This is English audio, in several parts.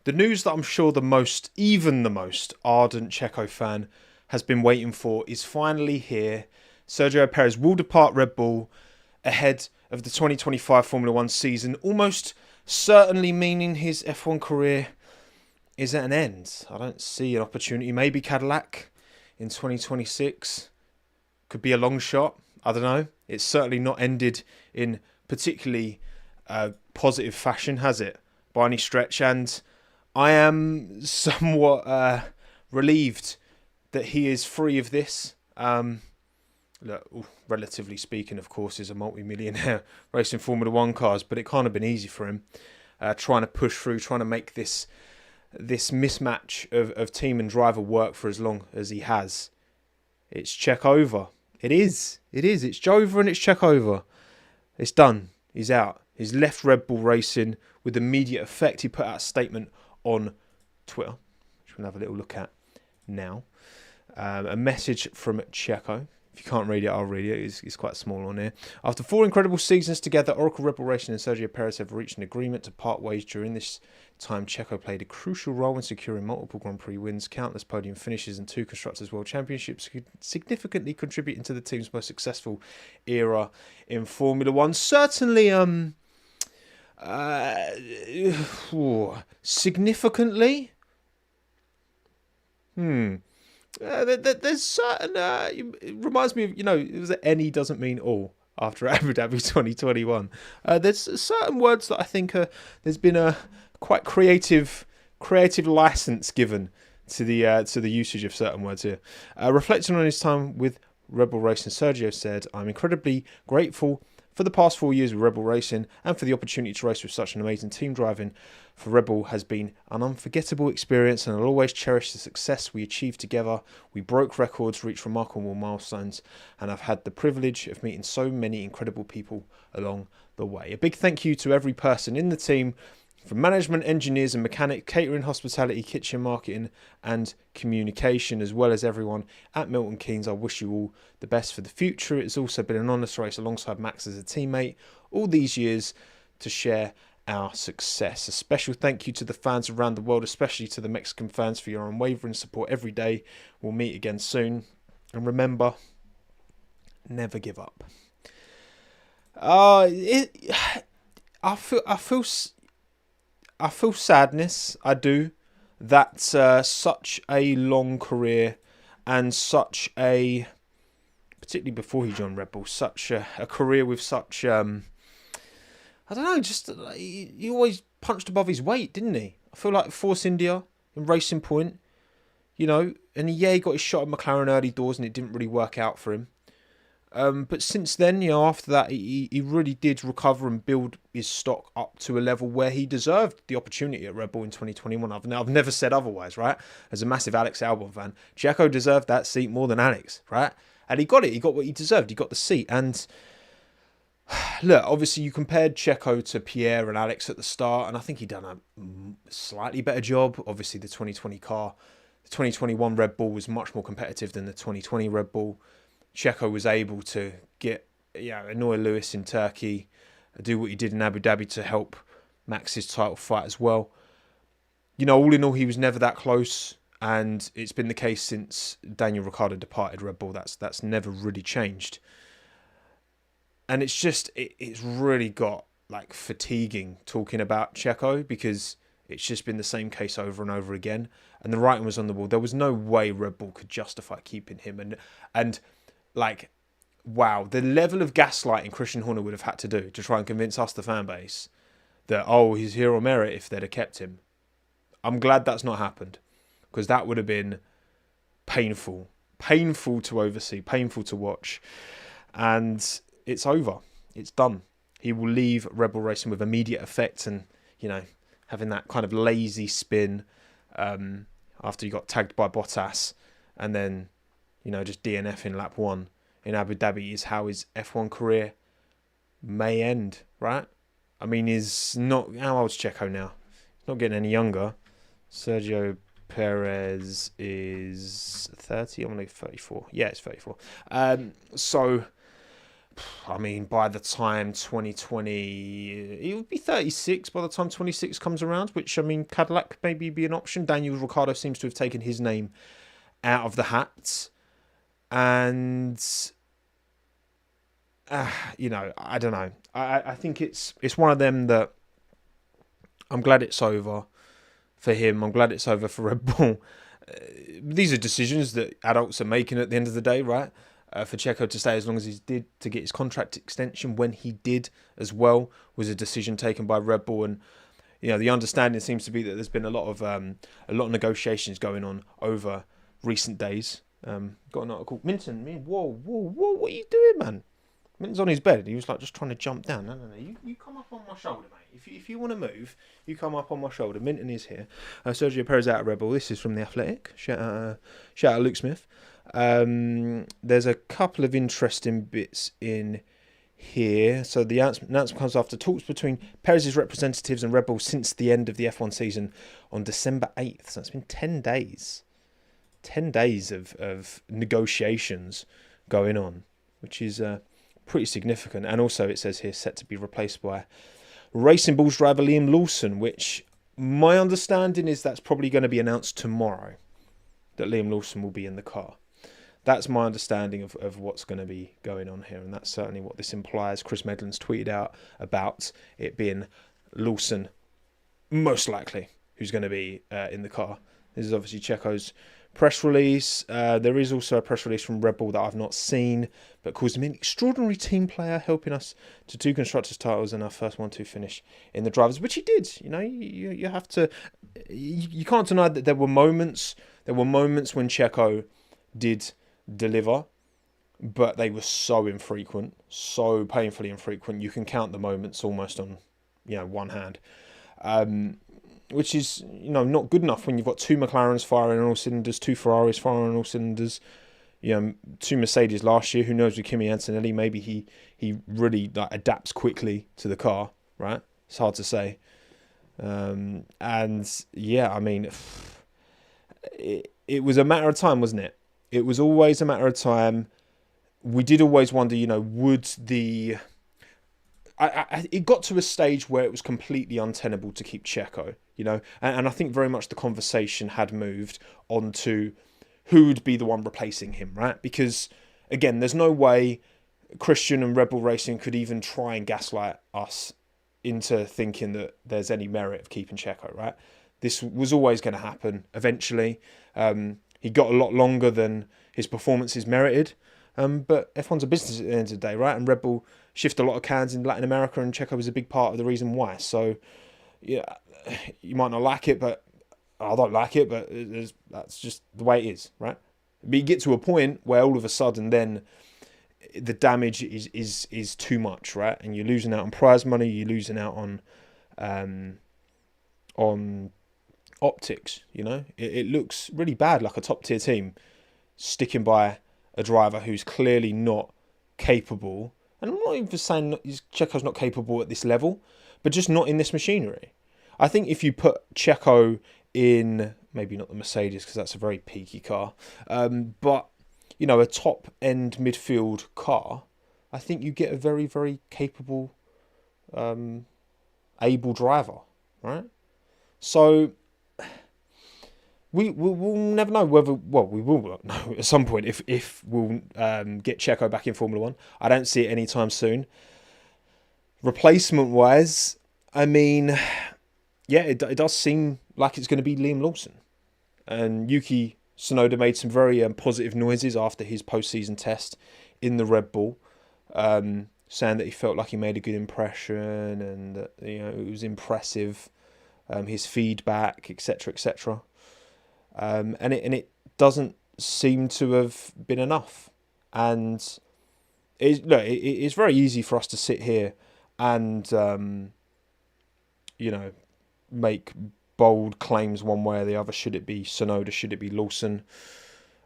The news that I'm sure the most ardent Checo fan has been waiting for is finally here. Sergio Perez will depart Red Bull ahead of the 2025 Formula One season, almost certainly meaning his F1 career is at an end. I don't see an opportunity. Maybe Cadillac in 2026 could be a long shot. I don't know. It's certainly not ended in particularly positive fashion, has it? By any stretch. And I am somewhat relieved that he is free of this. Look, relatively speaking, of course, is a multi-millionaire racing Formula One cars, but it can't have been easy for him trying to push through, trying to make this mismatch of team and driver work for as long as he has. It's check over. It is. It's Jova and it's check over. It's done. He's out. He's left Red Bull Racing with immediate effect. He put out a statement on Twitter, which we'll have a little look at now. A message from Checo. If you can't read it, I'll read it. It's quite small on here. After 4 incredible seasons together, Oracle Red Bull Racing and Sergio Perez have reached an agreement to part ways. During this time, Checo played a crucial role in securing multiple Grand Prix wins, countless podium finishes, and 2 Constructors' World Championships, significantly contributing to the team's most successful era in Formula One. Certainly, significantly. There's certain. It reminds me of, it was any doesn't mean all after Abu Dhabi 2021. There's certain words that I think there's been a quite creative license given to the usage of certain words here. Reflecting on his time with Red Bull Racing, Sergio said, "I'm incredibly grateful for the past 4 years with Red Bull Racing and for the opportunity to race with such an amazing team. Driving for Red Bull has been an unforgettable experience, and I'll always cherish the success we achieved together. We broke records, reached remarkable milestones, and I've had the privilege of meeting so many incredible people along the way." A big thank you to every person in the team, from management, engineers and mechanic, catering, hospitality, kitchen, marketing and communication, as well as everyone at Milton Keynes. I wish you all the best for the future. It's also been an honour to race alongside Max as a teammate all these years to share our success. A special thank you to the fans around the world, especially to the Mexican fans, for your unwavering support every day. We'll meet again soon. And remember, never give up. I feel sadness. I do. That such a long career and such a, particularly before he joined Red Bull, such a career with such I don't know, just he always punched above his weight, didn't he? I feel like Force India and Racing Point, and he got his shot at McLaren early doors and it didn't really work out for him. But since then, after that, he really did recover and build his stock up to a level where he deserved the opportunity at Red Bull in 2021. I've never said otherwise, right? As a massive Alex Albon fan, Checo deserved that seat more than Alex, right? And he got it. He got what he deserved. He got the seat. And look, obviously you compared Checo to Pierre and Alex at the start, and I think he'd done a slightly better job. Obviously, the 2021 Red Bull was much more competitive than the 2020 Red Bull. Checo was able to annoy Lewis in Turkey, do what he did in Abu Dhabi to help Max's title fight as well. All in all, he was never that close, and it's been the case since Daniel Ricciardo departed Red Bull. That's never really changed. And it's really got fatiguing talking about Checo, because it's just been the same case over and over again. And the writing was on the wall. There was no way Red Bull could justify keeping him. And wow, the level of gaslighting Christian Horner would have had to do to try and convince us, the fan base, that, he's hero merit if they'd have kept him. I'm glad that's not happened, because that would have been painful to oversee, painful to watch. And it's over. It's done. He will leave Red Bull Racing with immediate effect, and, having that kind of lazy spin after he got tagged by Bottas, and then, just DNF in lap 1 in Abu Dhabi is how his F1 career may end, right? I mean, how old's Checo now? He's not getting any younger. Sergio Perez is 30. I'm going to 34. Yeah, it's 34. So I mean, by the time 2020, he would be 36 by the time 26 comes around, which, I mean, Cadillac could maybe be an option. Daniel Ricciardo seems to have taken his name out of the hat. And, I don't know. I think it's one of them that I'm glad it's over for him. I'm glad it's over for Red Bull. These are decisions that adults are making at the end of the day, right? For Checo to stay as long as he did, to get his contract extension when he did as well, was a decision taken by Red Bull. And the understanding seems to be that there's been a lot of negotiations going on over recent days. Got an article. Minton, whoa, what are you doing, man? Minton's on his bed and he was like just trying to jump down. No. You come up on my shoulder, mate. If you want to move, you come up on my shoulder. Minton is here. Sergio Perez out of Red Bull. This is from The Athletic. Shout out Luke Smith. There's a couple of interesting bits in here. So the announcement comes after talks between Perez's representatives and Red Bull since the end of the F1 season on December 8th. So it's been 10 days. 10 days of negotiations going on, which is pretty significant. And also it says here set to be replaced by Racing Bulls driver Liam Lawson, which my understanding is that's probably going to be announced tomorrow, that Liam Lawson will be in the car. That's my understanding of what's going to be going on here, and that's certainly what this implies. Chris Medland's tweeted out about it being Lawson, most likely, who's going to be in the car. This is obviously Checo's press release. There is also a press release from Red Bull that I've not seen, but calls him an extraordinary team player, helping us to 2 constructors titles and our first 1-2 finish in the drivers, which he did. You have to, you can't deny that there were moments when Checo did deliver, but they were so infrequent, so painfully infrequent. You can count the moments almost on one hand. Which is, not good enough when you've got 2 McLarens firing on all cylinders, 2 Ferraris firing on all cylinders, 2 Mercedes last year. Who knows with Kimi Antonelli? Maybe he really adapts quickly to the car, right? It's hard to say. And yeah, I mean, it was a matter of time, wasn't it? It was always a matter of time. We did always wonder, would the... it got to a stage where it was completely untenable to keep Checo, and I think very much the conversation had moved on to who would be the one replacing him, right? Because, again, there's no way Christian and Red Bull Racing could even try and gaslight us into thinking that there's any merit of keeping Checo, right? This was always going to happen eventually. He got a lot longer than his performances merited. But F1's a business at the end of the day, right? And Red Bull shift a lot of cans in Latin America, and Checo was a big part of the reason why. So, yeah, you might not like it, but I don't like it, but that's just the way it is, right? But you get to a point where all of a sudden then the damage is too much, right? And you're losing out on prize money, you're losing out on optics, It looks really bad, like a top-tier team sticking by a driver who's clearly not capable. And I'm not even saying Checo's not capable at this level, but just not in this machinery. I think if you put Checo in, maybe not the Mercedes because that's a very peaky car, but, a top-end midfield car, I think you get a very, very capable, able driver, right? So... We'll never know whether... Well, we will know at some point if we'll get Checo back in Formula 1. I don't see it anytime soon. Replacement-wise, I mean... Yeah, it does seem like it's going to be Liam Lawson. And Yuki Tsunoda made some very positive noises after his post-season test in the Red Bull, saying that he felt like he made a good impression and that it was impressive, his feedback, etc., etc. And it doesn't seem to have been enough. And it's very easy for us to sit here and, make bold claims one way or the other. Should it be Tsunoda? Should it be Lawson?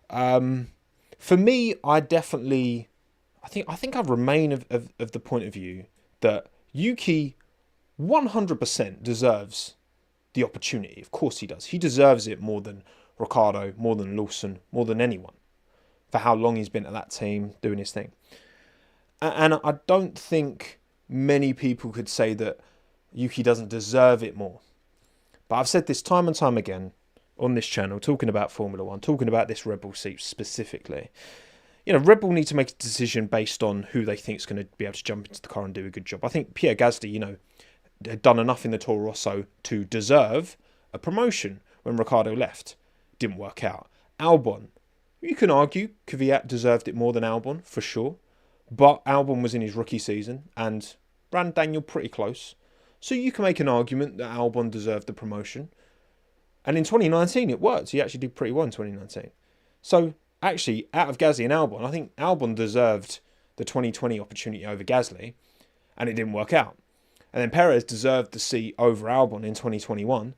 For me, I think I remain of the point of view that Yuki 100% deserves the opportunity. Of course he does. He deserves it more than Ricciardo, more than Lawson, more than anyone, for how long he's been at that team doing his thing. And I don't think many people could say that Yuki doesn't deserve it more. But I've said this time and time again on this channel, talking about Formula One, talking about this Red Bull seat specifically. Red Bull need to make a decision based on who they think is going to be able to jump into the car and do a good job. I think Pierre Gasly, had done enough in the Toro Rosso to deserve a promotion when Ricciardo left. Didn't work out. Albon, you can argue Kvyat deserved it more than Albon, for sure. But Albon was in his rookie season and ran Daniel pretty close. So you can make an argument that Albon deserved the promotion. And in 2019, it worked. He actually did pretty well in 2019. So actually, out of Gasly and Albon, I think Albon deserved the 2020 opportunity over Gasly, and it didn't work out. And then Perez deserved the seat over Albon in 2021,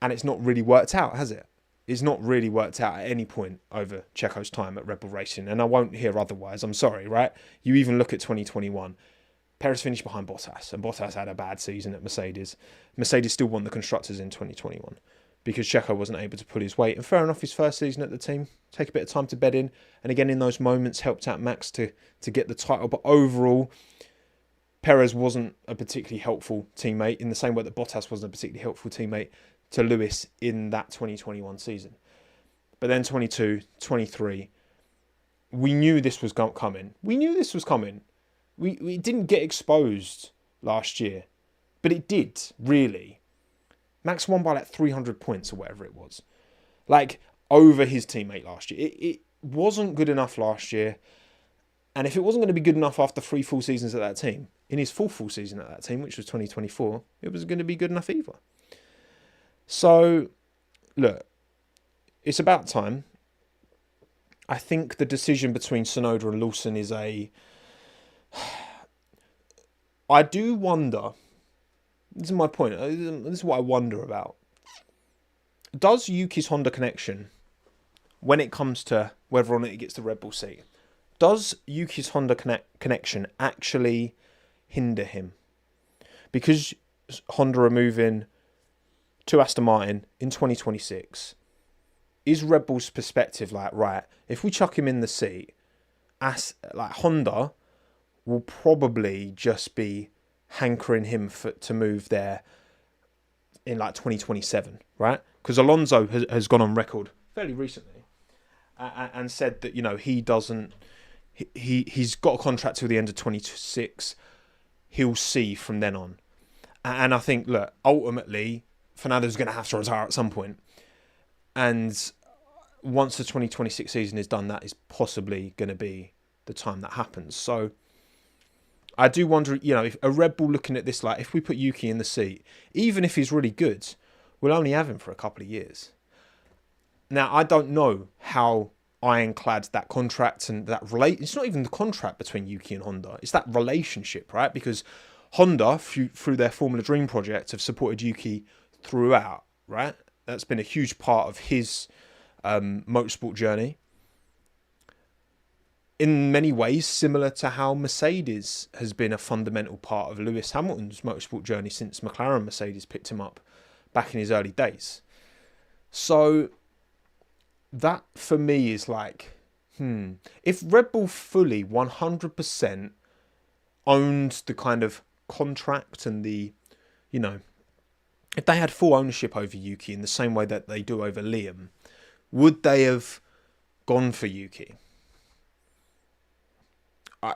and it's not really worked out, has it? It's not really worked out at any point over Checo's time at Red Bull Racing, and I won't hear otherwise. I'm sorry, right? You even look at 2021. Perez finished behind Bottas, and Bottas had a bad season at Mercedes. Mercedes still won the Constructors in 2021 because Checo wasn't able to pull his weight. And fair enough, his first season at the team, take a bit of time to bed in. And again, in those moments, helped out Max to get the title. But overall, Perez wasn't a particularly helpful teammate in the same way that Bottas wasn't a particularly helpful teammate to Lewis in that 2021 season. But then 22, 23, we knew this was coming. We knew this was coming. We didn't get exposed last year, but it did, really. Max won by like 300 points or whatever it was. Like, over his teammate last year. It wasn't good enough last year. And if it wasn't going to be good enough after 3 full seasons at that team, in his full season at that team, which was 2024, it wasn't going to be good enough either. So, look, it's about time. I think the decision between Tsunoda and Lawson is I do wonder, this is my point, this is what I wonder about. Does Yuki's Honda connection, when it comes to whether or not he gets the Red Bull seat, does Yuki's Honda connection actually hinder him? Because Honda are moving to Aston Martin in 2026, is Red Bull's perspective like, right, if we chuck him in the seat, Honda will probably just be hankering him to move there in like 2027, right? Because Alonso has gone on record fairly recently and said that, he doesn't, he's got a contract till the end of 2026. He'll see from then on. And I think, look, ultimately, Fernando's going to have to retire at some point. And once the 2026 season is done, that is possibly going to be the time that happens. So I do wonder, if a Red Bull looking at this, like, if we put Yuki in the seat, even if he's really good, we'll only have him for a couple of years. Now, I don't know how ironclad that contract and that it's not even the contract between Yuki and Honda. It's that relationship, right? Because Honda, through their Formula Dream project, have supported Yuki throughout, right? That's been a huge part of his motorsport journey. In many ways, similar to how Mercedes has been a fundamental part of Lewis Hamilton's motorsport journey since McLaren Mercedes picked him up back in his early days. So that, for me, is like, if Red Bull fully 100% owned the kind of contract and the, if they had full ownership over Yuki in the same way that they do over Liam, would they have gone for Yuki?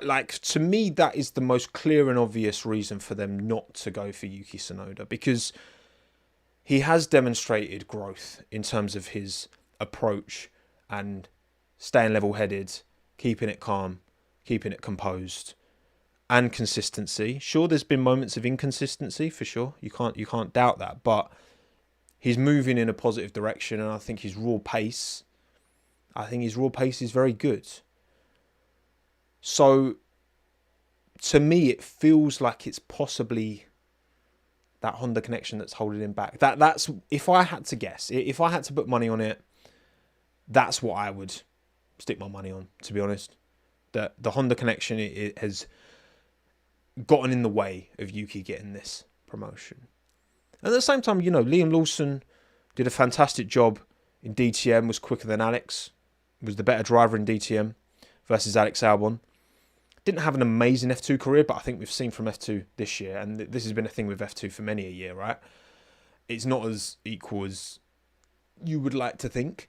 To me, that is the most clear and obvious reason for them not to go for Yuki Tsunoda, because he has demonstrated growth in terms of his approach and staying level-headed, keeping it calm, keeping it composed, and consistency. Sure, there's been moments of inconsistency, for sure. You can't doubt that, but he's moving in a positive direction, and I think his raw pace is very good. So, to me, it feels like it's possibly that Honda connection that's holding him back. That's, if I had to guess, if I had to put money on it, that's what I would stick my money on, to be honest. That the Honda connection, it has gotten in the way of Yuki getting this promotion. And at the same time, Liam Lawson did a fantastic job in DTM, was quicker than Alex, was the better driver in DTM versus Alex Albon. didn't have an amazing F2 career, but I think we've seen from F2 this year, and this has been a thing with F2 for many a year, right? It's not as equal as you would like to think.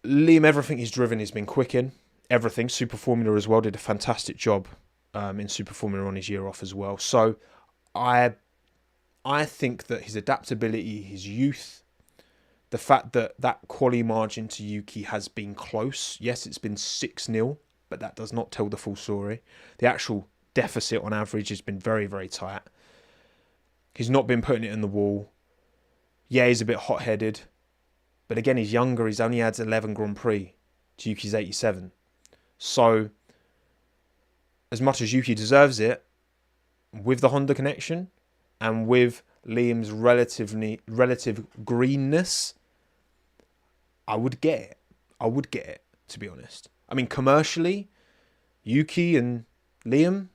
Liam, everything he's driven, he's been quick in. Everything. Super Formula as well, did a fantastic job in Super Formula on his year off as well. So I think that his adaptability, his youth, the fact that quali margin to Yuki has been close. Yes, it's been 6-0, but that does not tell the full story. The actual deficit on average has been very, very tight. He's not been putting it in the wall. Yeah, he's a bit hot-headed. But again, he's younger. He's only had 11 Grand Prix to Yuki's 87. So, as much as Yuki deserves it, with the Honda connection and with Liam's relative greenness, I would get it. I would get it, to be honest. I mean, commercially, Yuki and Liam,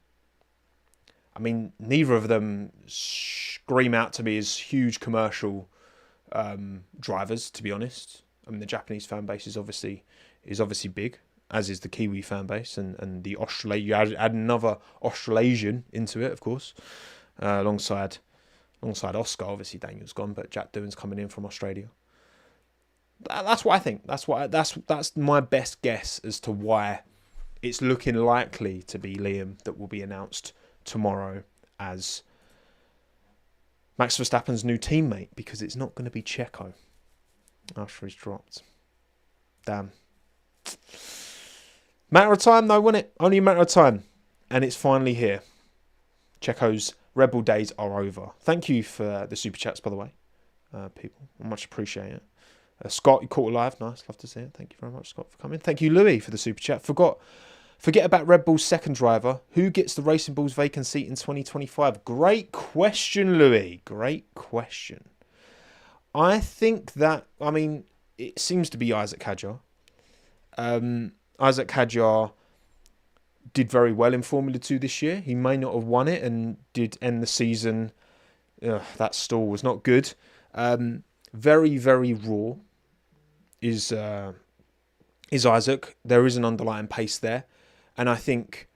I mean, neither of them scream out to me as huge commercial drivers, to be honest. I mean, the Japanese fan base is obviously big, as is the Kiwi fan base, and the Australian. You add another Australasian into it, of course, alongside Oscar. Obviously, Daniel's gone, but Jack Doohan's coming in from Australia. That's what I think. That's my best guess as to why it's looking likely to be Liam that will be announced tomorrow as Max Verstappen's new teammate, because it's not going to be Checo after he's dropped. Damn. Matter of time though, wasn't it? Only a matter of time. And it's finally here. Checo's Red Bull days are over. Thank you for the super chats, by the way, people. I much appreciate it. Scott, you caught it live. Nice, love to see it. Thank you very much, Scott, for coming. Thank you, Louis, for the super chat. Forget about Red Bull's second driver. Who gets the Racing Bulls vacant seat in 2025? Great question, Louis. Great question. I think that, I mean, it seems to be Isaac Hadjar. Isaac Hadjar did very well in Formula 2 this year. He may not have won it and did end the season. That stall was not good. Very, very raw is Isaac. There is an underlying pace there. And I think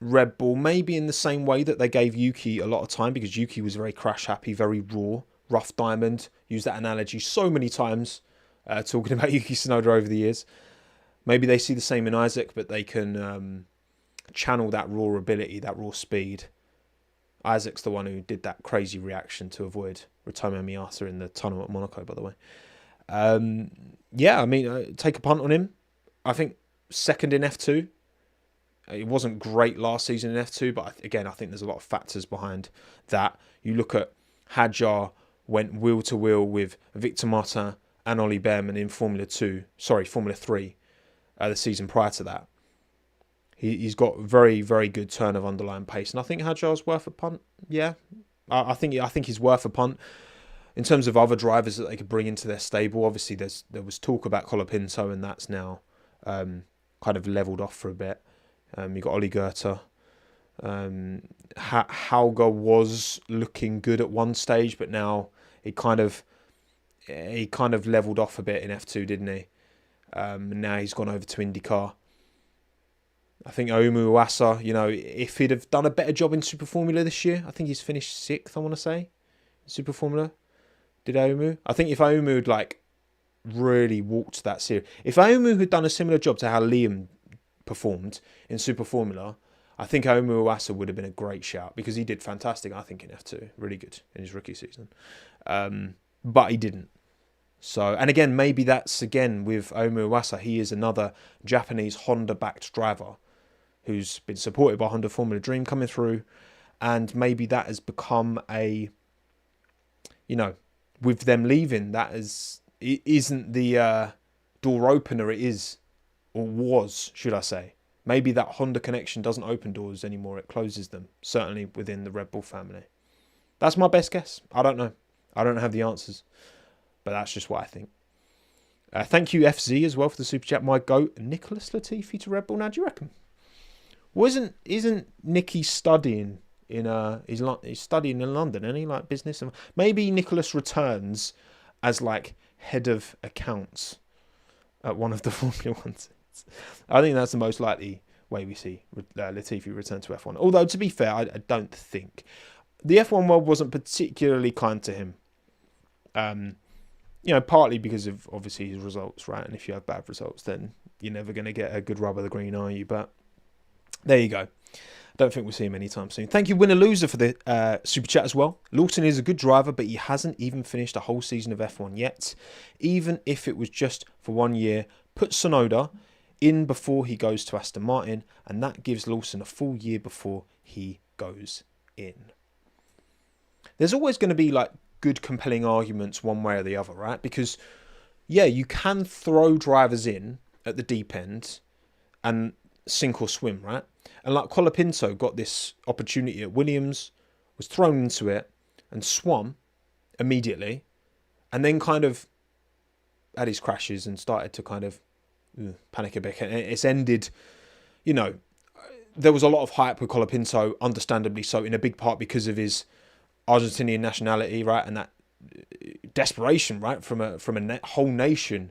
Red Bull, maybe in the same way that they gave Yuki a lot of time, because Yuki was very crash happy, very raw, rough diamond. Used that analogy so many times, talking about Yuki Tsunoda over the years. Maybe they see the same in Isaac, but they can channel that raw ability, that raw speed. Isaac's the one who did that crazy reaction to avoid Ritomo Miata in the tunnel at Monaco, by the way. Yeah, I mean, take a punt on him. I think second in F2. It wasn't great last season in F2, but again, I think there's a lot of factors behind that. You look at Hadjar went wheel to wheel with Victor Martin and Ollie Behrman in Formula 3, the season prior to that. He's got very, very good turn of underlying pace, and I think Hadjar's worth a punt. Yeah, I think he's worth a punt. In terms of other drivers that they could bring into their stable, obviously there was talk about Colapinto, and that's now kind of levelled off for a bit. You got Ollie Goethe. Hauger was looking good at one stage, but now he kind of levelled off a bit in F2, didn't he? And now he's gone over to IndyCar. I think Aumu Iwasa, if he'd have done a better job in Super Formula this year, I think he's finished 6th, I want to say, in Super Formula. Did Aumu? I think if Aumu had really walked that series, if Aumu had done a similar job to how Liam performed in Super Formula, I think Aumu Iwasa would have been a great shout, because he did fantastic, I think, in F2. Really good in his rookie season. But he didn't. So, and again, maybe that's, again, with Aumu Iwasa, he is another Japanese Honda-backed driver who's been supported by Honda Formula Dream coming through, and maybe that has become a, with them leaving, it isn't the door opener it is, or was, should I say. Maybe that Honda connection doesn't open doors anymore, it closes them, certainly within the Red Bull family. That's my best guess. I don't know. I don't have the answers, but that's just what I think. Thank you, FZ, as well, for the super chat. My goat, Nicholas Latifi to Red Bull. Now, do you reckon? Isn't Nicky studying in he's studying in London, isn't he? Like business, and maybe Nicholas returns as head of accounts at one of the Formula 1 teams. I think that's the most likely way we see Latifi return to F1. Although, to be fair, I don't think the F1 world wasn't particularly kind to him. Partly because of obviously his results, right? And if you have bad results, then you're never going to get a good rub of the green, are you? But there you go. I don't think we'll see him anytime soon. Thank you, Winner Loser, for the super chat as well. Lawson is a good driver, but he hasn't even finished a whole season of F1 yet. Even if it was just for 1 year, put Tsunoda in before he goes to Aston Martin, and that gives Lawson a full year before he goes in. There's always going to be like good, compelling arguments one way or the other, right? Because, yeah, you can throw drivers in at the deep end and sink or swim, right? And like Colapinto got this opportunity at Williams, was thrown into it and swum immediately, and then kind of had his crashes and started to kind of panic a bit. And it's ended, there was a lot of hype with Colapinto, understandably so, in a big part because of his Argentinian nationality, right? And that desperation, right? From a whole nation.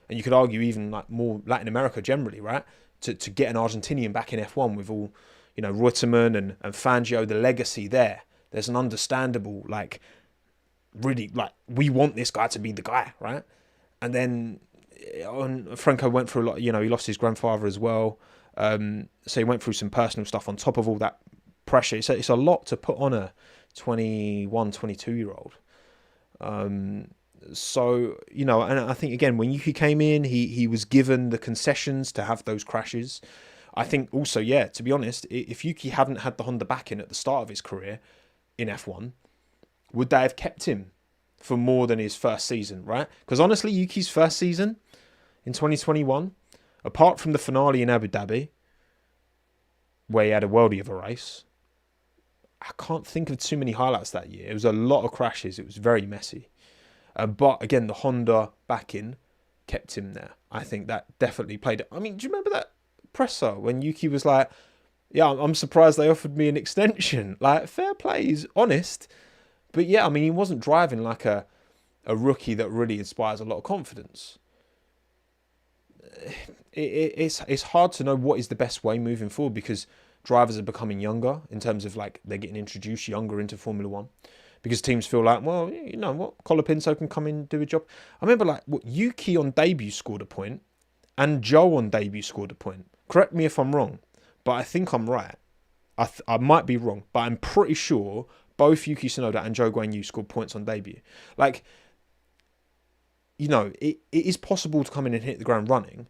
And you could argue even like more Latin America generally, right? To get an Argentinian back in F1 with all, Reutemann and Fangio, the legacy there. There's an understandable, like, really, like, we want this guy to be the guy, right? And then Franco went through a lot, he lost his grandfather as well. So he went through some personal stuff on top of all that pressure. It's a lot to put on a 21, 22-year-old. So, and I think, again, when Yuki came in, he was given the concessions to have those crashes. I think also, yeah, to be honest, if Yuki hadn't had the Honda back in at the start of his career in F1, would they have kept him for more than his first season, right? Because honestly, Yuki's first season in 2021, apart from the finale in Abu Dhabi, where he had a worldie of a race, I can't think of too many highlights that year. It was a lot of crashes. It was very messy. But again, the Honda backing kept him there. I think that definitely played it. I mean, do you remember that presser when Yuki was like, yeah, I'm surprised they offered me an extension. Like, fair play, he's honest. But yeah, I mean, he wasn't driving like a rookie that really inspires a lot of confidence. It's hard to know what is the best way moving forward because drivers are becoming younger in terms of like they're getting introduced younger into Formula One. Because teams feel like, well, you know what, Colapinto can come in and do a job. I remember Yuki on debut scored a point and Joe on debut scored a point. Correct me if I'm wrong, but I think I'm right. I might be wrong, but I'm pretty sure both Yuki Tsunoda and Joe Guanyu scored points on debut. Like, it is possible to come in and hit the ground running.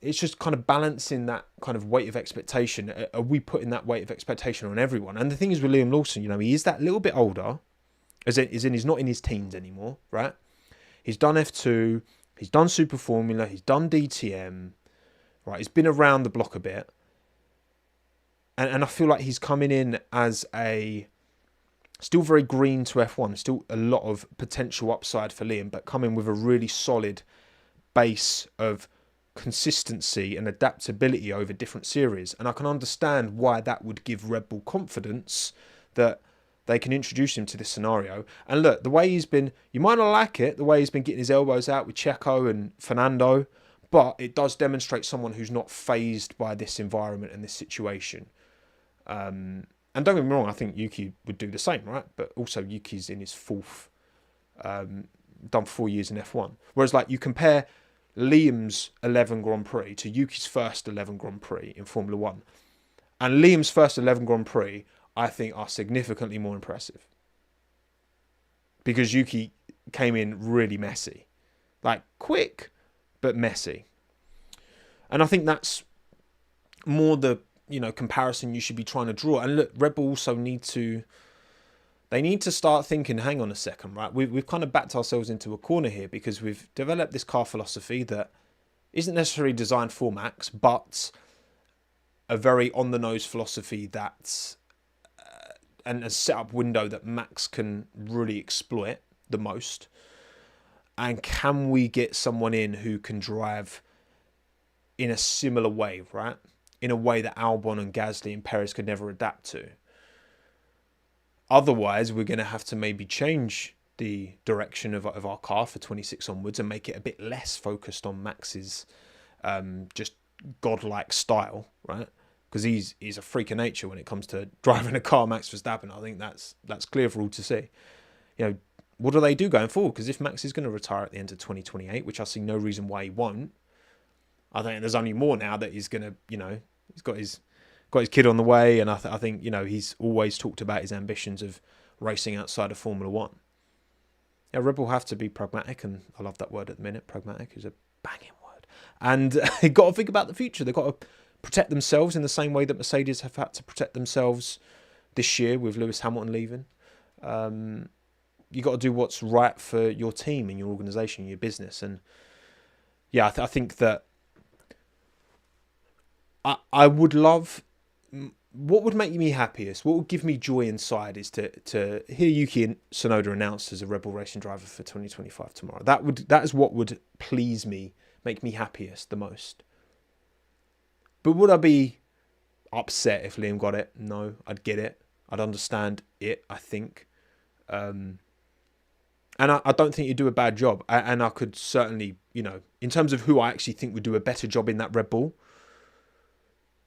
It's just kind of balancing that kind of weight of expectation. Are we putting that weight of expectation on everyone? And the thing is with Liam Lawson, he is that little bit older, as in he's not in his teens anymore, right? He's done F2, he's done Super Formula, he's done DTM, right? He's been around the block a bit. And I feel like he's coming in as still very green to F1, still a lot of potential upside for Liam, but coming with a really solid base of consistency and adaptability over different series. And I can understand why that would give Red Bull confidence that they can introduce him to this scenario. And look, the way he's been, you might not like it, the way he's been getting his elbows out with Checo and Fernando, but it does demonstrate someone who's not fazed by this environment and this situation. And don't get me wrong, I think Yuki would do the same, right? But also Yuki's in his fourth, done 4 years in F1. Whereas you compare Liam's 11 Grand Prix to Yuki's first 11 Grand Prix in Formula 1. And Liam's first 11 Grand Prix, I think, are significantly more impressive. Because Yuki came in really messy. Like, quick, but messy. And I think that's more the, comparison you should be trying to draw. And look, Red Bull also need to start thinking, hang on a second, right? We've kind of backed ourselves into a corner here because we've developed this car philosophy that isn't necessarily designed for Max, but a very on-the-nose philosophy that's and a setup window that Max can really exploit the most. And can we get someone in who can drive in a similar way, right? In a way that Albon and Gasly and Perez could never adapt to. Otherwise, we're going to have to maybe change the direction of our car for 26 onwards and make it a bit less focused on Max's just godlike style, right? Because he's a freak of nature when it comes to driving a car, Max Verstappen. I think that's clear for all to see. You know, what do they do going forward? Because if Max is going to retire at the end of 2028, which I see no reason why he won't, I think there's only more now that he's going to, he's got his kid on the way, and I think he's always talked about his ambitions of racing outside of Formula One. Yeah, Red Bull have to be pragmatic, and I love that word at the minute. Pragmatic is a banging word, and they've got to think about the future. They've got to protect themselves in the same way that Mercedes have had to protect themselves this year with Lewis Hamilton leaving. You got to do what's right for your team and your organisation, your business, and yeah, I think that I would love. What would make me happiest, what would give me joy inside, is to hear Yuki Tsunoda announced as a Red Bull Racing driver for 2025 tomorrow. That is what would please me, make me happiest the most. But would I be upset if Liam got it? No, I'd get it. I'd understand it, I think. And I don't think you'd do a bad job. And I could certainly, in terms of who I actually think would do a better job in that Red Bull,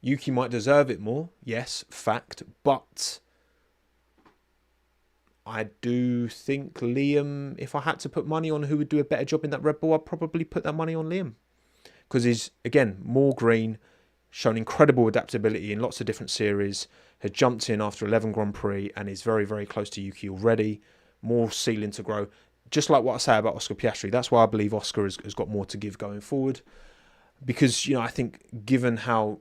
Yuki might deserve it more, yes, fact, but I do think Liam, if I had to put money on who would do a better job in that Red Bull, I'd probably put that money on Liam. Because he's, again, more green, shown incredible adaptability in lots of different series, had jumped in after 11 Grand Prix and is very, very close to Yuki already, more ceiling to grow. Just like what I say about Oscar Piastri, that's why I believe Oscar has got more to give going forward. Because, I think given how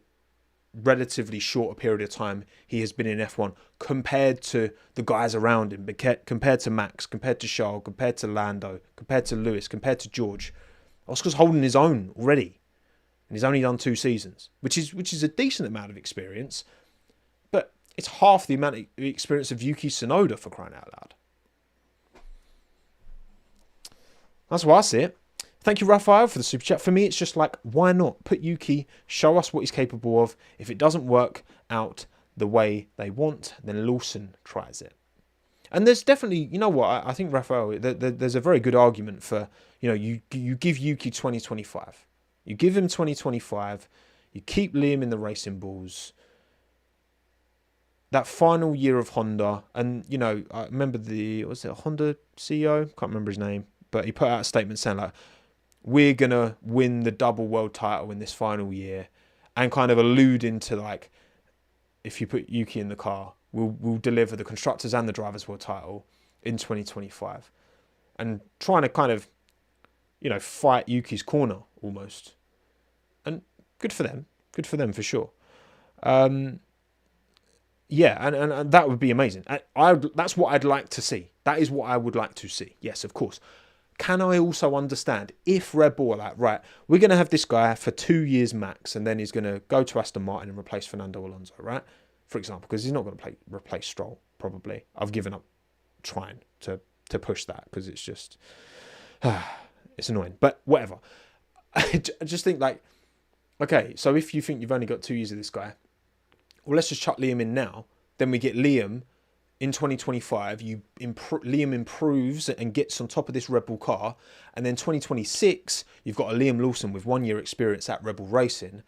relatively short a period of time he has been in F1 compared to the guys around him, compared to Max, compared to Charles, compared to Lando, compared to Lewis, compared to George, Oscar's holding his own already, and he's only done 2 seasons, which is a decent amount of experience, but it's half the amount of experience of Yuki Tsunoda, for crying out loud. That's why I see it. Thank you, Raphael, for the super chat. For me, it's just like, why not? Put Yuki, show us what he's capable of. If it doesn't work out the way they want, then Lawson tries it. And there's definitely, I think, Raphael, there's a very good argument for, you give Yuki 2025. You give him 2025. You keep Liam in the racing bulls. That final year of Honda, and, I remember was it a Honda CEO? Can't remember his name. But he put out a statement saying, like, we're going to win the double world title in this final year, and kind of alluding to, like, if you put Yuki in the car, we'll deliver the Constructors and the Drivers' World title in 2025. And trying to kind of, fight Yuki's corner almost. And good for them. Good for them for sure. Yeah, and that would be amazing. That's what I'd like to see. That is what I would like to see. Yes, of course. Can I also understand if Red Bull are like, right, we're going to have this guy for 2 years max, and then he's going to go to Aston Martin and replace Fernando Alonso, right? For example, because he's not going to replace Stroll, probably. I've given up trying to push that because it's just, it's annoying. But whatever. I just think, like, okay, so if you think you've only got 2 years of this guy, well, let's just chuck Liam in now. Then we get Liam in 2025. Liam improves and gets on top of this Red Bull car. And then 2026, you've got a Liam Lawson with 1 year experience at Red Bull Racing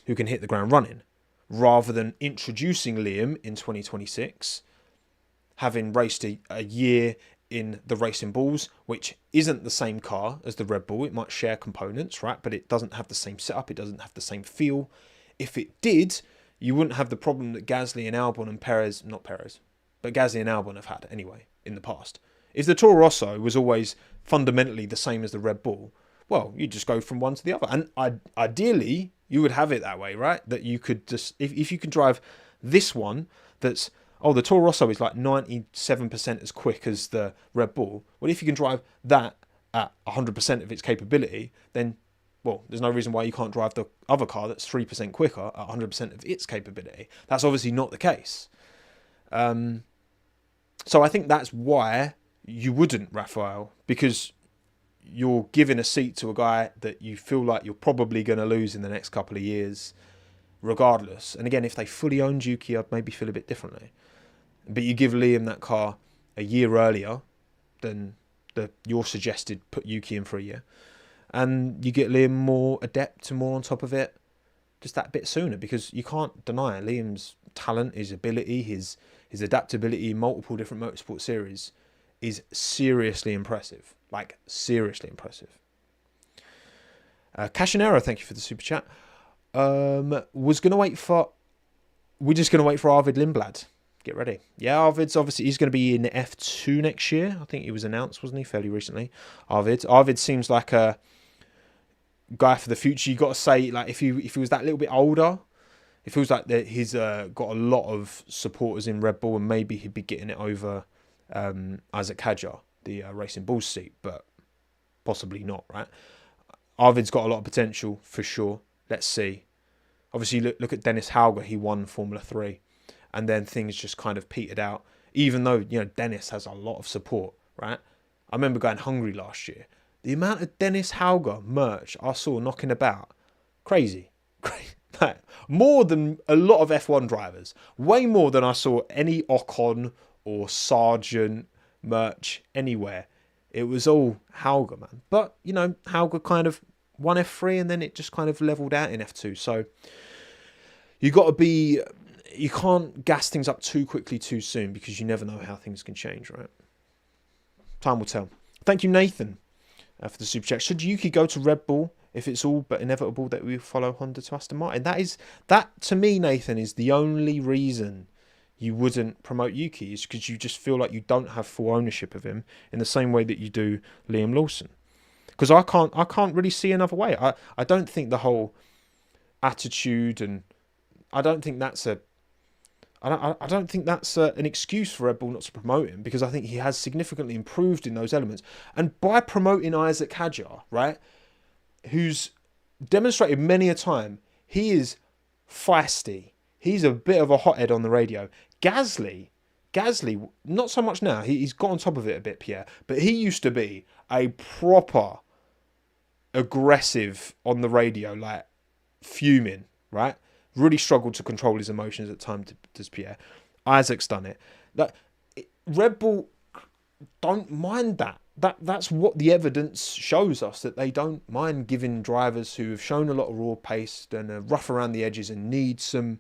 who can hit the ground running. Rather than introducing Liam in 2026, having raced a year in the Racing Bulls, which isn't the same car as the Red Bull. It might share components, right? But it doesn't have the same setup. It doesn't have the same feel. If it did, you wouldn't have the problem that Gasly and Albon and but Gasly and Albon have had anyway in the past. If the Toro Rosso was always fundamentally the same as the Red Bull, well, you just go from one to the other. And ideally, you would have it that way, right? That you could just, if you can drive this one that's, the Toro Rosso is like 97% as quick as the Red Bull. Well, if you can drive that at 100% of its capability, then, well, there's no reason why you can't drive the other car that's 3% quicker at 100% of its capability. That's obviously not the case. So I think that's why you wouldn't, Raphael, because you're giving a seat to a guy that you feel like you're probably going to lose in the next couple of years, regardless. And again, if they fully owned Yuki, I'd maybe feel a bit differently. But you give Liam that car a year earlier than your suggested put Yuki in for a year. And you get Liam more adept and more on top of it. just that bit sooner, because you can't deny Liam's talent, his ability, his adaptability in multiple different motorsport series is seriously impressive. Like, seriously impressive. Cashinero, thank you for the super chat. We're just going to wait for Arvid Lindblad. Get ready. Yeah, Arvid's obviously, he's going to be in F2 next year. I think he was announced, wasn't he, fairly recently? Arvid seems like a guy for the future. You got to say, like, if he was that little bit older, it feels like that he's got a lot of supporters in Red Bull, and maybe he'd be getting it over Isaac Kadjar, the Racing Bulls seat, but possibly not, right? Arvid's got a lot of potential for sure. Let's see. Obviously, look at Dennis Hauger. He won Formula 3, and then things just kind of petered out. Even though, you know, Dennis has a lot of support, right? I remember going Hungary last year. The amount of Dennis Hauger merch I saw knocking about, crazy. Like, more than a lot of F1 drivers. Way more than I saw any Ocon or Sargent merch anywhere. It was all Hauger, man. But, you know, Hauger kind of won F3 and then it just kind of leveled out in F2. So you can't gas things up too quickly too soon, because you never know how things can change, right? Time will tell. Thank you, Nathan, for the super chat. Should Yuki go to Red Bull if it's all but inevitable that we follow Honda to Aston Martin? That to me, Nathan, is the only reason you wouldn't promote Yuki, is because you just feel like you don't have full ownership of him in the same way that you do Liam Lawson. Because I can't really see another way. I don't think the whole attitude, and I don't think that's an excuse for Red Bull not to promote him, because I think he has significantly improved in those elements. And by promoting Isaac Kadjar, right, who's demonstrated many a time, he is feisty. He's a bit of a hothead on the radio. Gasly, not so much now. He's got on top of it a bit, Pierre. But he used to be a proper aggressive on the radio, like fuming, right? Really struggled to control his emotions at times, does Pierre. Isaac's done it. Like, Red Bull don't mind that. That's what the evidence shows us, that they don't mind giving drivers who have shown a lot of raw pace and are rough around the edges and need some,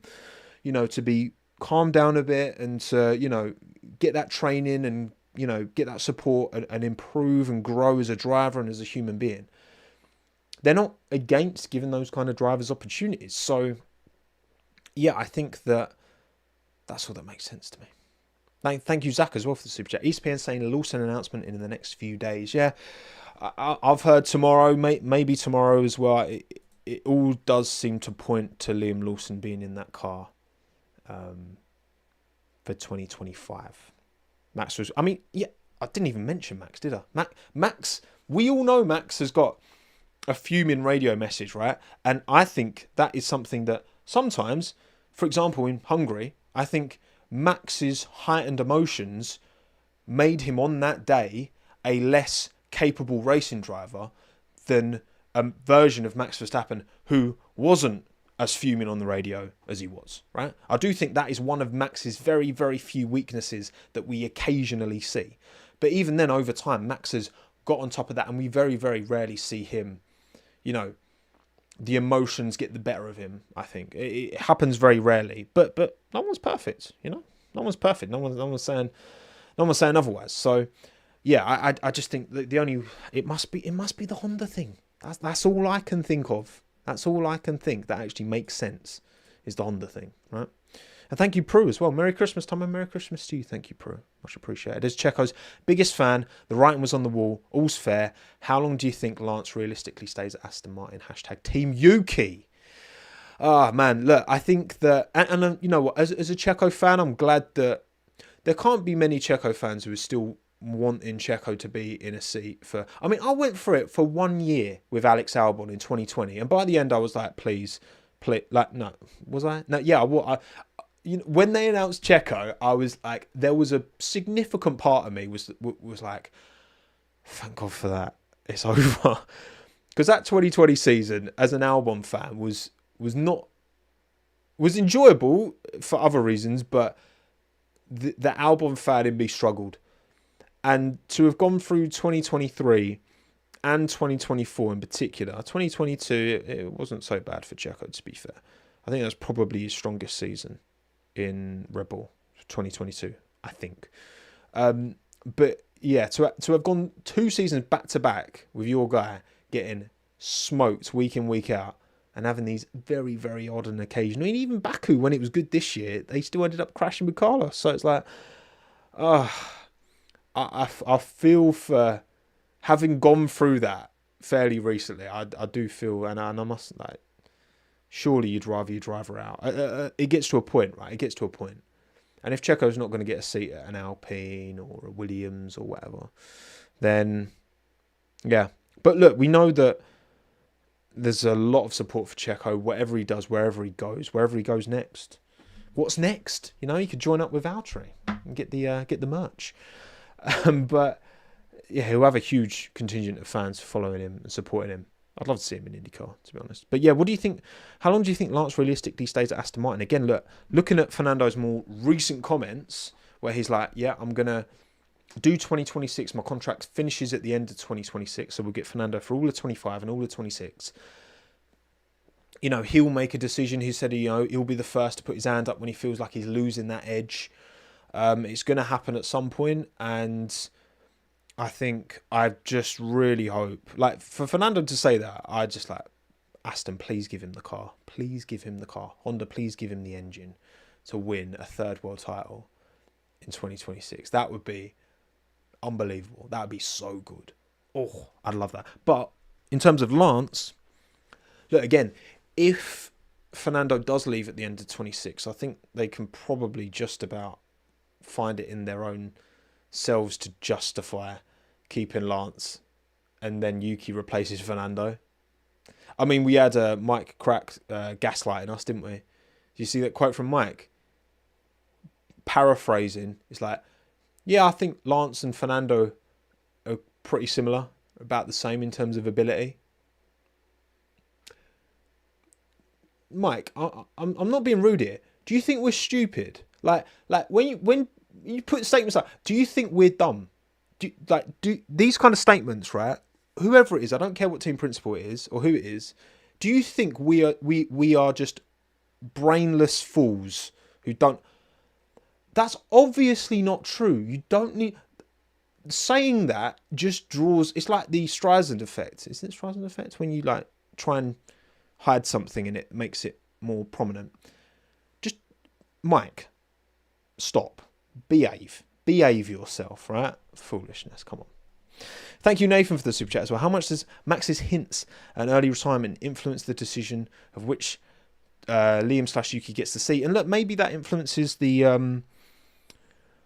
you know, to be calmed down a bit and to, you know, get that training and, you know, get that support and improve and grow as a driver and as a human being. They're not against giving those kind of drivers opportunities. So, yeah, I think that's all that makes sense to me. Thank you, Zach, as well, for the super chat. ESPN saying Lawson announcement in the next few days. Yeah, I've heard tomorrow, maybe tomorrow as well. It all does seem to point to Liam Lawson being in that car for 2025. Max was, I mean, yeah, I didn't even mention Max, did I? Max, we all know Max has got a fuming radio message, right? And I think that is something that sometimes, for example, in Hungary, I think Max's heightened emotions made him on that day a less capable racing driver than a version of Max Verstappen who wasn't as fuming on the radio as he was, right? I do think that is one of Max's very, very few weaknesses that we occasionally see. But even then, over time, Max has got on top of that, and we very, very rarely see him, you know, the emotions get the better of him, I think. It happens very rarely. But no one's perfect, you know? No one's perfect. No one's saying otherwise. So yeah, I just think that it must be the Honda thing. That's all I can think of. That's all I can think that actually makes sense, is the Honda thing, right? And thank you, Prue, as well. Merry Christmas, Tom, and Merry Christmas to you. Thank you, Prue. Much appreciated. As Checo's biggest fan, the writing was on the wall. All's fair. How long do you think Lance realistically stays at Aston Martin? # Team Yuki. Ah, man, look, I think that... And you know what? As a Checo fan, I'm glad that there can't be many Checo fans who are still wanting Checo to be in a seat for... I mean, I went for it for 1 year with Alex Albon in 2020. And by the end, I was like, please, like, no. Was I? No, yeah, you know, when they announced Checo, I was like, there was a significant part of me was like, thank God for that. It's over. Because that 2020 season, as an Albon fan, was enjoyable for other reasons, but the Albon fan in me struggled. And to have gone through 2023 and 2024 in particular. 2022, it wasn't so bad for Checo, to be fair. I think that's probably his strongest season in Red Bull, 2022, I think. But yeah, to have gone 2 seasons back to back with your guy getting smoked week in, week out, and having these very, very odd and occasional. I mean, even Baku, when it was good this year, they still ended up crashing with Carlos. So it's like, I feel for having gone through that fairly recently. I do feel, and I must, like, surely you'd rather your driver out. It gets to a point, right? It gets to a point. And if Checo's not going to get a seat at an Alpine or a Williams or whatever, then, yeah. But look, we know that there's a lot of support for Checo, whatever he does, wherever he goes next. What's next? You know, he could join up with Valtteri and get the merch. But yeah, he'll have a huge contingent of fans following him and supporting him. I'd love to see him in IndyCar, to be honest. But yeah, what do you think? How long do you think Lance realistically stays at Aston Martin? Again, looking at Fernando's more recent comments, where he's like, yeah, I'm going to do 2026. My contract finishes at the end of 2026, so we'll get Fernando for all of 25 and all of 26. You know, he'll make a decision. He said, he'll be the first to put his hand up when he feels like he's losing that edge. It's going to happen at some point, and I think I just really hope, like, for Fernando to say that, I just like, Aston, please give him the car. Please give him the car. Honda, please give him the engine to win a third world title in 2026. That would be unbelievable. That would be so good. Oh, I'd love that. But in terms of Lance, look, again, if Fernando does leave at the end of 26, I think they can probably just about find it in their own selves to justify keeping Lance, and then Yuki replaces Fernando. I mean, we had Mike Crack gaslighting us, didn't we? Did you see that quote from Mike? Paraphrasing, it's like, yeah, I think Lance and Fernando are pretty similar, about the same in terms of ability. Mike, I'm not being rude here. Do you think we're stupid? Like when you put statements like, do you think we're dumb? Do these kind of statements, right? Whoever it is, I don't care what team principal it is or who it is. Do you think we are just brainless fools who don't? That's obviously not true. You don't need saying that. Just draws. It's like the Streisand effect. Isn't it Streisand effect when you like try and hide something and it makes it more prominent? Just Mike, stop. Behave yourself, right? Foolishness. Come on. Thank you, Nathan, for the super chat as well. How much does Max's hints at early retirement influence the decision of which Liam/Yuki gets the seat? And look, maybe that influences the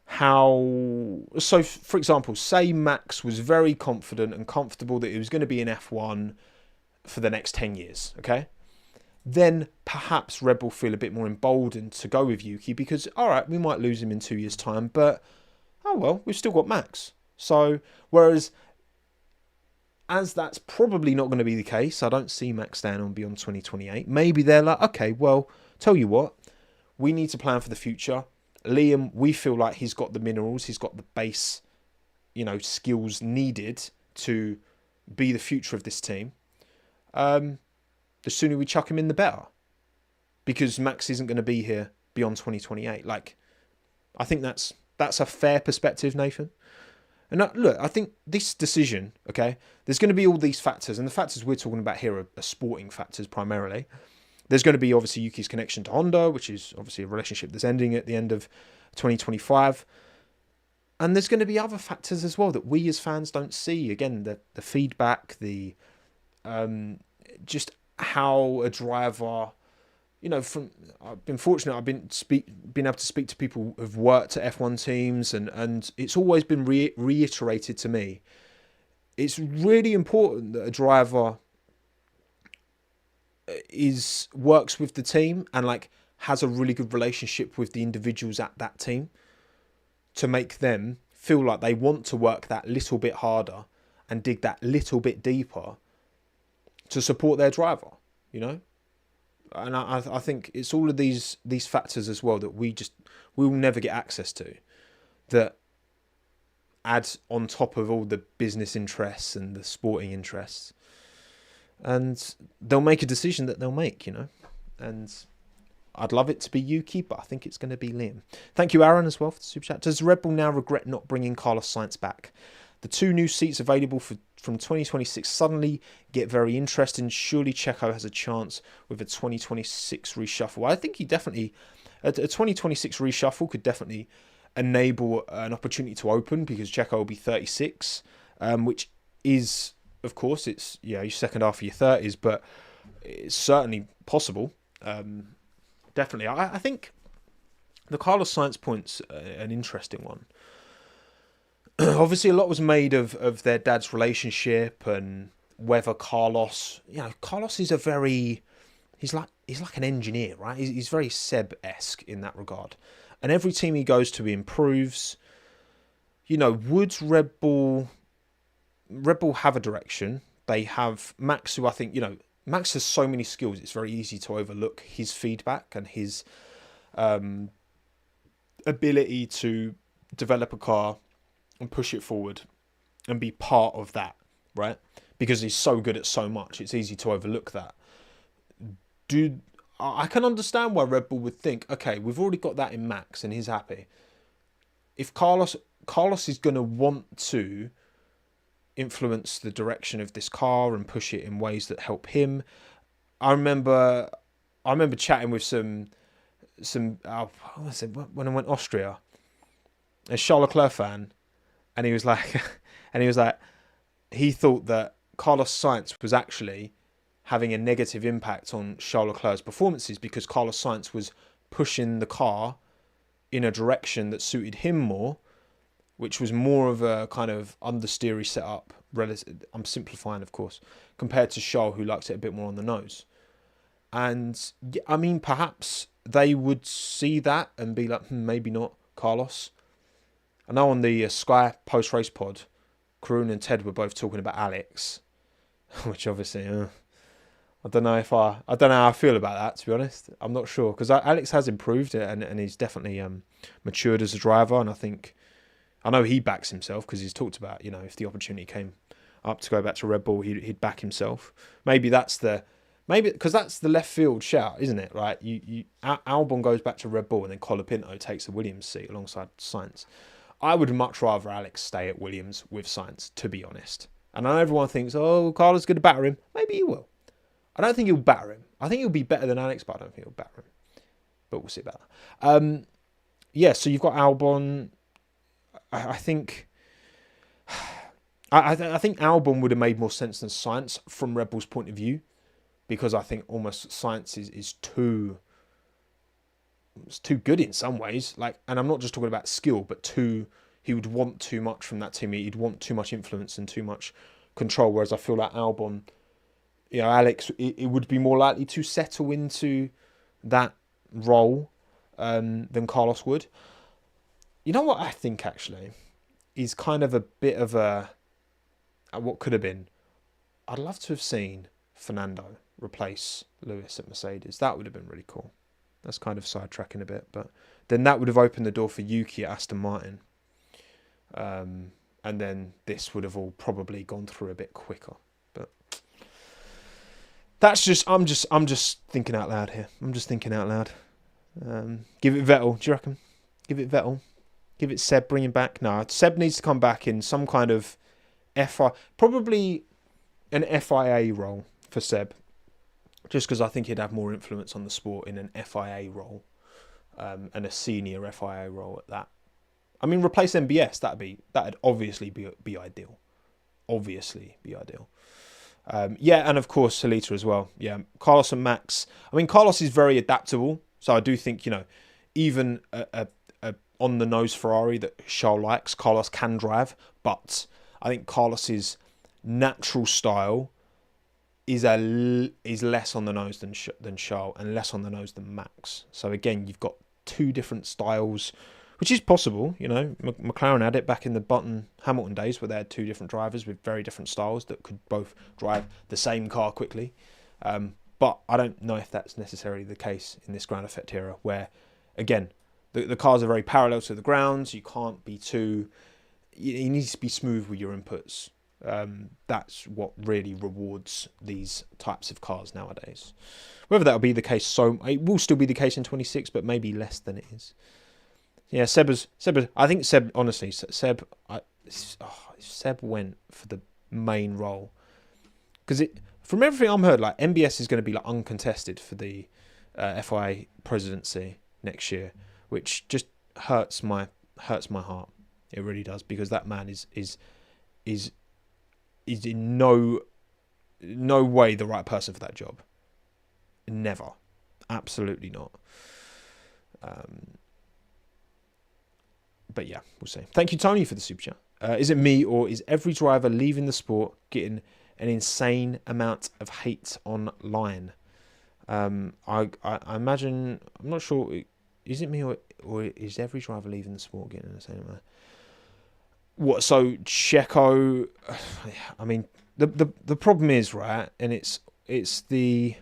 how. So, for example, say Max was very confident and comfortable that he was going to be in F1 for the next 10 years. Okay, then perhaps Red Bull feel a bit more emboldened to go with Yuki because, all right, we might lose him in 2 years' time, but oh well, we've still got Max. So, whereas as that's probably not going to be the case, I don't see Max staying on beyond 2028. Maybe they're like, okay, well, tell you what, we need to plan for the future. Liam, we feel like he's got the minerals, he's got the base, skills needed to be the future of this team. The sooner we chuck him in, the better. Because Max isn't going to be here beyond 2028. Like, I think that's a fair perspective, Nathan. And look, I think this decision, okay, there's going to be all these factors, and the factors we're talking about here are sporting factors primarily. There's going to be obviously Yuki's connection to Honda, which is obviously a relationship that's ending at the end of 2025. And there's going to be other factors as well that we as fans don't see. Again, the feedback, the just how a driver, I've been fortunate. I've been able to speak to people who've worked at F1 teams, and it's always been reiterated to me. It's really important that a driver works with the team and like has a really good relationship with the individuals at that team to make them feel like they want to work that little bit harder and dig that little bit deeper to support their driver, And I think it's all of these factors as well that we will never get access to, that add on top of all the business interests and the sporting interests. And they'll make a decision that they'll make, And I'd love it to be Yuki, but I think it's going to be Liam. Thank you, Aaron, as well, for the super chat. Does Red Bull now regret not bringing Carlos Sainz back? The 2 new seats available from 2026 suddenly get very interesting. Surely Checo has a chance with a 2026 reshuffle. I think he definitely... A 2026 reshuffle could definitely enable an opportunity to open, because Checo will be 36, which is, of course, it's your second half of your 30s, but it's certainly possible. Definitely. I think the Carlos Sainz point's an interesting one. Obviously, a lot was made of their dad's relationship and whether Carlos... Carlos is he's like an engineer, right? He's very Seb-esque in that regard. And every team he goes to, he improves. Would Red Bull have a direction? They have Max, who I think, Max has so many skills, it's very easy to overlook his feedback and his ability to develop a car and push it forward and be part of that, right? Because he's so good at so much, it's easy to overlook that. I can understand why Red Bull would think, okay, we've already got that in Max and he's happy. If Carlos is going to want to influence the direction of this car and push it in ways that help him. I remember chatting with some when I went Austria, a Charles Leclerc fan, and he was like, he thought that Carlos Sainz was actually having a negative impact on Charles Leclerc's performances because Carlos Sainz was pushing the car in a direction that suited him more, which was more of a kind of understeery setup. I'm simplifying, of course, compared to Charles, who likes it a bit more on the nose. And I mean, perhaps they would see that and be like, maybe not Carlos. I know on the Sky post-race pod, Karun and Ted were both talking about Alex, which obviously, I don't know how I feel about that, to be honest. I'm not sure, because Alex has improved and he's definitely matured as a driver, and I know he backs himself because he's talked about, if the opportunity came up to go back to Red Bull, he'd back himself. Maybe because that's the left field shout, isn't it? Right? Albon goes back to Red Bull and then Colapinto takes the Williams seat alongside Sainz. I would much rather Alex stay at Williams with Sainz, to be honest. And I know everyone thinks, oh, Carlos is going to batter him. Maybe he will. I don't think he'll batter him. I think he'll be better than Alex, but I don't think he'll batter him. But we'll see about that. So you've got Albon. I think Albon would have made more sense than Sainz from Red Bull's point of view, because I think almost Sainz is too good in some ways. And I'm not just talking about skill, but he would want too much from that team. He'd want too much influence and too much control. Whereas I feel like Albon, Alex, it would be more likely to settle into that role than Carlos would. You know what I think, actually, is kind of a bit of what could have been. I'd love to have seen Fernando replace Lewis at Mercedes. That would have been really cool. That's kind of sidetracking a bit, but then that would have opened the door for Yuki at Aston Martin. And then this would have all probably gone through a bit quicker. But that's just, I'm just thinking out loud here. I'm just thinking out loud. Give it Vettel, do you reckon? Give it Vettel. Give it Seb, bring him back. No, Seb needs to come back in some kind of probably an FIA role for Seb. Just because I think he'd have more influence on the sport in an FIA role. And a senior FIA role at that. I mean, replace MBS, that'd obviously be ideal. Obviously be ideal. And of course, Salita as well. Yeah, Carlos and Max. I mean, Carlos is very adaptable. So I do think, even a on the nose Ferrari that Charles likes, Carlos can drive, but I think Carlos's natural style is less on the nose than Charles and less on the nose than Max. So again, you've got two different styles, which is possible. McLaren had it back in the Button-Hamilton days where they had two different drivers with very different styles that could both drive the same car quickly. But I don't know if that's necessarily the case in this ground effect era, where, again, the cars are very parallel to the grounds. You can't be too you need to be smooth with your inputs. That's what really rewards these types of cars nowadays. Whether that'll be the case, it will still be the case in 26, but maybe less than it is. Yeah, I think Seb, honestly, Seb went for the main role. Because from everything I'm heard, like MBS is going to be like uncontested for the FIA presidency next year, which just hurts my heart. It really does, because that man is in no way the right person for that job. Never, absolutely not. But yeah, we'll see. Thank you, Tony, for the super chat. Is it me, or is every driver leaving the sport getting an insane amount of hate online? I imagine, I'm not sure. Is it me, or is every driver leaving the sport getting an insane amount? What? So Checo, I mean, the problem is, right, and it's the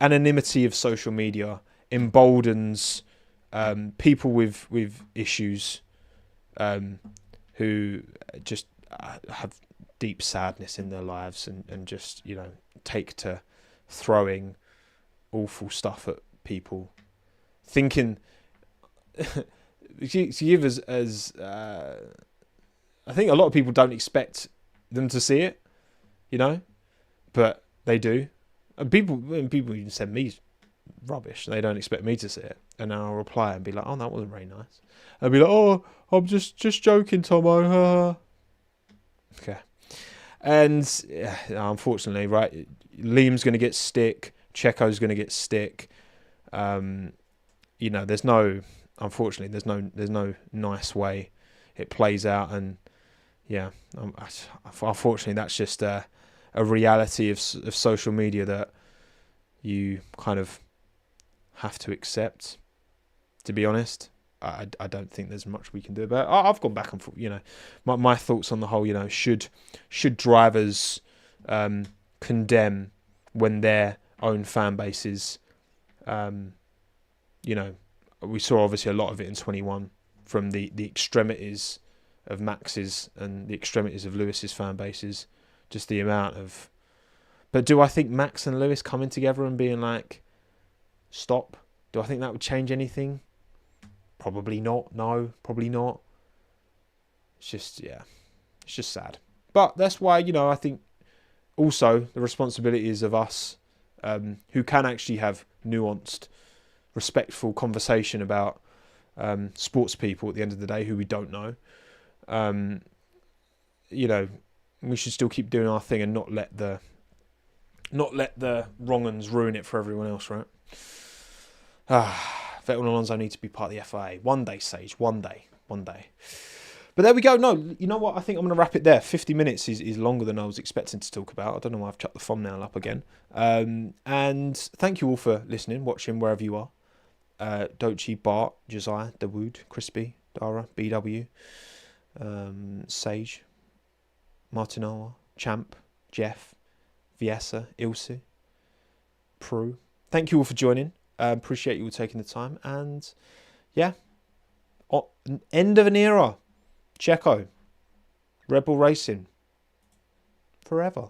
anonymity of social media emboldens people with issues who just have deep sadness in their lives and just, take to throwing awful stuff at people, thinking to give as I think a lot of people don't expect them to see it, but they do. And people even send me rubbish. They don't expect me to see it, and then I'll reply and be like, "Oh, that wasn't very nice." I'll be like, "Oh, I'm just joking, Tommo." Okay. And unfortunately, right, Liam's going to get stick. Checo's going to get stick. There's no nice way it plays out, and unfortunately, that's just a reality of social media that you kind of have to accept. To be honest, I don't think there's much we can do about it. I've gone back and forth. My thoughts on the whole. should drivers condemn when their own fan bases, we saw obviously a lot of it in 21 from the extremities of Max's and the extremities of Lewis's fan bases. Just the amount of. But do I think Max and Lewis coming together and being like, stop? Do I think that would change anything? Probably not. No, probably not. It's just sad. But that's why, I think also the responsibility is of us who can actually have nuanced, respectful conversation about sports people at the end of the day who we don't know. We should still keep doing our thing and not let the wrong uns ruin it for everyone else, right? Vettel and Alonso need to be part of the FIA. One day, Sage. One day. But there we go. No, you know what? I think I'm going to wrap it there. 50 minutes is longer than I was expecting to talk about. I don't know why I've chucked the thumbnail up again. And thank you all for listening, watching, wherever you are. Dochi, Bart, Josiah, Dawood, Crispy, Dara, BW, Sage, Martinoa, Champ, Jeff, Viesa, Ilse, Prue. Thank you all for joining. Appreciate you all taking the time. And end of an era. Checo. Red Bull Racing. Forever.